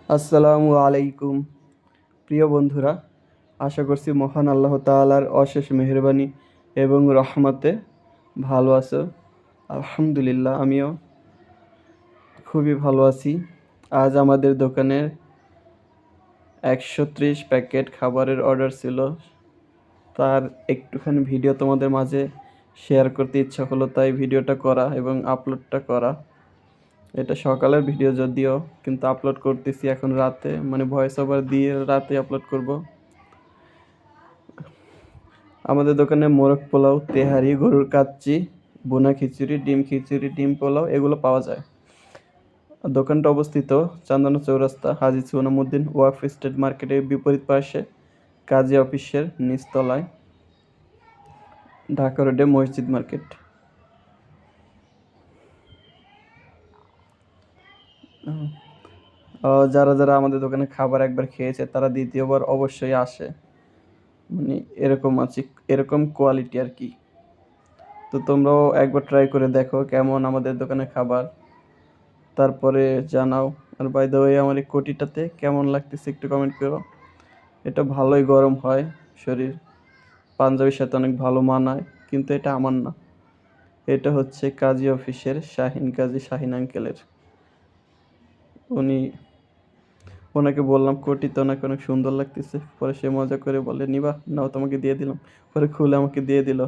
আসসালামু আলাইকুম প্রিয় বন্ধুরা, আশা করছি মহান আল্লাহ তাআলার অশেষ মেহেরবানি এবং রহমতে ভালো আছো। আলহামদুলিল্লাহ, আমিও খুবই ভালো আছি। আজ আমাদের দোকানে 130 প্যাকেট খাবারের অর্ডার ছিল। তার একটুখানি ভিডিও তোমাদের মাঝে শেয়ার করতে ইচ্ছা হলো, তাই ভিডিওটা করা এবং আপলোডটা করা। এটা সকালের ভিডিও যদিও, কিন্তু আপলোড করতেছি এখন রাতে, মানে ভয়েস ওভার দিয়ে রাতে আপলোড করব। আমাদের দোকানে মোরগ পোলাও, তেহারি, গরুর কাচ্চি, বোনা খিচুড়ি, ডিম পোলাও এগুলো পাওয়া যায়। দোকানটা অবস্থিত চান্দনা চৌরাস্তা, হাজী সুনামুদ্দিন ওয়াকফ স্টেট মার্কেটের বিপরীত পাশে, কাজী অফিসের নিচতলায়, ঢাকা রোডে মসজিদ মার্কেট। যারা যারা আমাদের দোকানে খাবার একবার খেয়েছে তারা দ্বিতীয়বার অবশ্যই আসে, মানে এরকম আছে, এরকম কোয়ালিটি আর কি। তো তোমরাও একবার ট্রাই করে দেখো কেমন আমাদের দোকানে খাবার, তারপরে জানাও। আর বাই দ্য ওয়ে, আমার এই কোটিটাতে কেমন লাগতেছে একটু কমেন্ট করো। এটা ভালোই গরম হয় শরীর, পাঞ্জাবির সাথে অনেক ভালো মানায়, কিন্তু এটা আমার না, এটা হচ্ছে কাজী অফিসের শাহিন আঙ্কেলের। উনি ওনাকে বললাম কোটি, তো ওনাকে অনেক সুন্দর লাগতেছে। পরে সে মজা করে বলে, নিবা নাও, তোমাকে দিয়ে দিলাম। পরে খুলে আমাকে দিয়ে দিল।